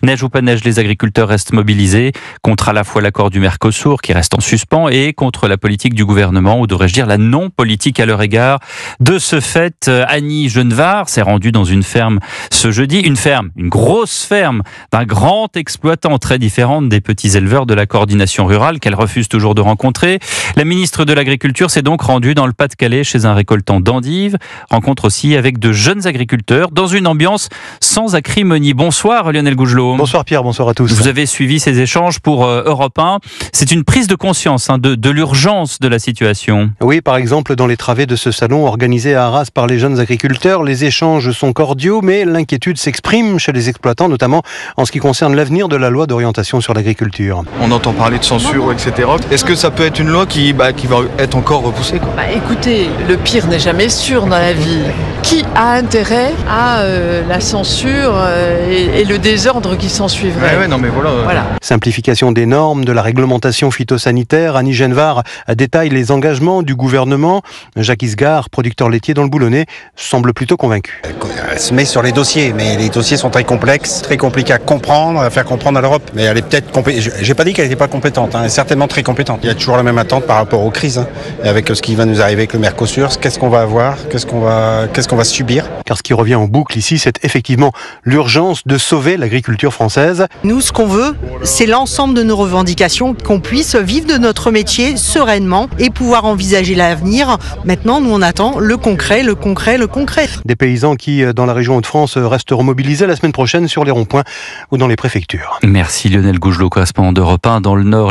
Neige ou pas neige, les agriculteurs restent mobilisés contre à la fois l'accord du Mercosur qui reste en suspens et contre la politique du gouvernement, ou devrais-je dire la non-politique à leur égard. De ce fait, Annie Genevard s'est rendue dans une ferme ce jeudi. Une grosse ferme d'un grand exploitant, très différente des petits éleveurs de la coordination rurale qu'elle refuse toujours de rencontrer. La ministre de l'Agriculture s'est donc rendue dans le Pas-de-Calais chez un récoltant d'endives. Rencontre aussi avec de jeunes agriculteurs dans une ambiance sans acrimonie. Bonsoir Lionel Gougelot. Bonsoir Pierre, bonsoir à tous. Vous avez suivi ces échanges pour Europe 1. C'est une prise de conscience de l'urgence de la situation. Oui, par exemple, dans les travées de ce salon organisé à Arras par les jeunes agriculteurs, les échanges sont cordiaux, mais l'inquiétude s'exprime chez les exploitants, notamment en ce qui concerne l'avenir de la loi d'orientation sur l'agriculture. On entend parler de censure, etc. Est-ce que ça peut être une loi qui va être encore repoussée, quoi ? Écoutez, le pire n'est jamais sûr dans la vie. Qui a intérêt à la censure et le désordre qui s'ensuivrait ? Non mais voilà. Simplification des normes, de la réglementation phytosanitaire. Annie Genevard détaille les engagements du gouvernement. Jacques Isgard, producteur laitier dans le Boulonnais, semble plutôt convaincu. Elle se met sur les dossiers, mais les dossiers sont très complexes, très compliqués à comprendre, à faire comprendre à l'Europe. Mais elle est peut-être compétente. J'ai pas dit qu'elle n'était pas compétente, elle est certainement très compétente. Il y a toujours la même attente par rapport aux crises, et avec ce qui va nous arriver avec le Mercosur. Qu'est-ce qu'on va avoir ? Qu'est-ce qu'on va subir ? Car ce qui revient en boucle ici, c'est effectivement l'urgence de sauver l'agriculture française. Nous, ce qu'on veut, c'est l'ensemble de nos revendications, qu'on puisse vivre de notre métier sereinement et pouvoir envisager l'avenir. Maintenant, nous, on attend le concret. Des paysans qui, dans la région Hauts-de-France, resteront mobilisés la semaine prochaine sur les ronds-points ou dans les préfectures. Merci Lionel Gougelot, correspondant d'Europe 1 dans le Nord.